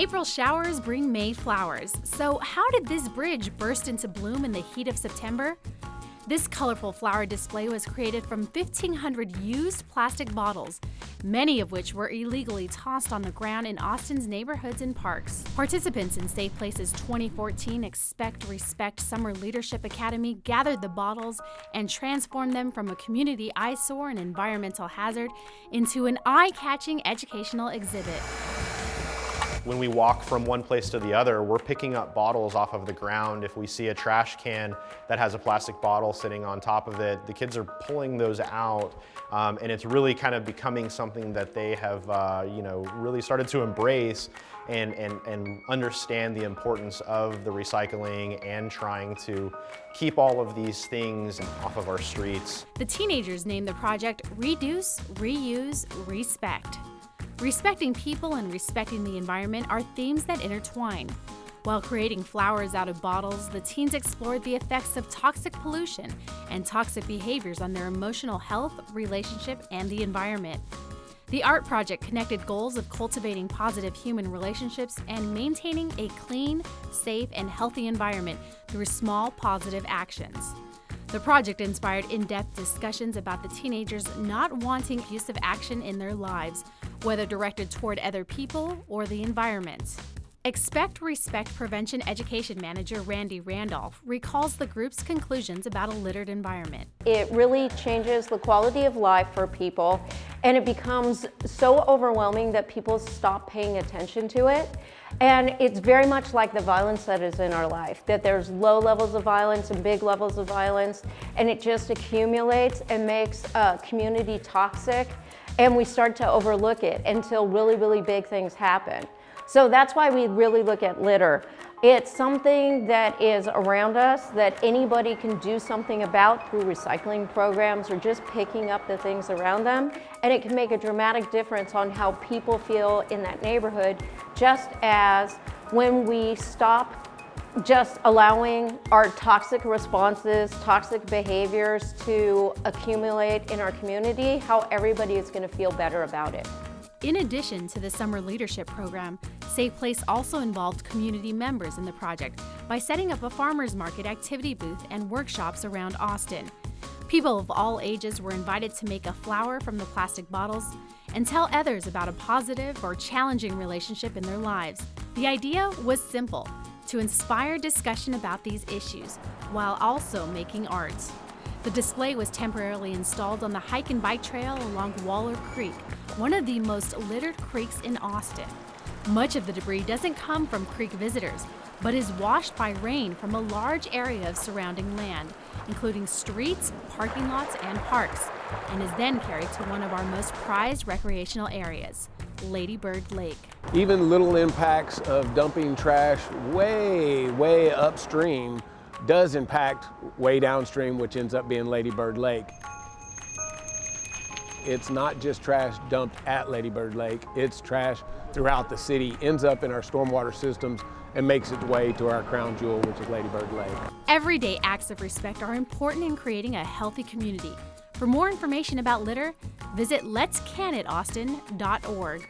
April showers bring May flowers. So how did this bridge burst into bloom in the heat of September? This colorful flower display was created from 1,500 used plastic bottles, many of which were illegally tossed on the ground in Austin's neighborhoods and parks. Participants in SafePlace's 2014 Expect Respect Summer Leadership Academy gathered the bottles and transformed them from a community eyesore and environmental hazard into an eye-catching educational exhibit. When we walk from one place to the other, we're picking up bottles off of the ground. If we see a trash can that has a plastic bottle sitting on top of it, the kids are pulling those out, and it's really kind of becoming something that they have really started to embrace and understand the importance of the recycling and trying to keep all of these things off of our streets. The teenagers named the project Reduce, Reuse, Respect. Respecting people and respecting the environment are themes that intertwine. While creating flowers out of bottles, the teens explored the effects of toxic pollution and toxic behaviors on their emotional health, relationship, and the environment. The art project connected goals of cultivating positive human relationships and maintaining a clean, safe, and healthy environment through small positive actions. The project inspired in-depth discussions about the teenagers not wanting abusive action in their lives, whether directed toward other people or the environment. Expect Respect Prevention Education Manager Randy Randolph recalls the group's conclusions about a littered environment. It really changes the quality of life for people, and it becomes so overwhelming that people stop paying attention to it. And it's very much like the violence that is in our life, that there's low levels of violence and big levels of violence, and it just accumulates and makes a community toxic, and we start to overlook it until really, really big things happen. So that's why we really look at litter. It's something that is around us that anybody can do something about through recycling programs or just picking up the things around them. And it can make a dramatic difference on how people feel in that neighborhood, just as when we stop just allowing our toxic responses, toxic behaviors to accumulate in our community, how everybody is going to feel better about it. In addition to the summer leadership program, SafePlace also involved community members in the project by setting up a farmers market activity booth and workshops around Austin. People of all ages were invited to make a flower from the plastic bottles and tell others about a positive or challenging relationship in their lives. The idea was simple: to inspire discussion about these issues while also making art. The display was temporarily installed on the hike and bike trail along Waller Creek, one of the most littered creeks in Austin. Much of the debris doesn't come from creek visitors, but is washed by rain from a large area of surrounding land, including streets, parking lots, and parks, and is then carried to one of our most prized recreational areas, Lady Bird Lake. Even little impacts of dumping trash way upstream does impact way downstream, which ends up being Lady Bird Lake. It's not just trash dumped at Lady Bird Lake, it's trash throughout the city, ends up in our stormwater systems and makes its way to our crown jewel, which is Lady Bird Lake. Everyday acts of respect are important in creating a healthy community. For more information about litter, visit letscanitaustin.org.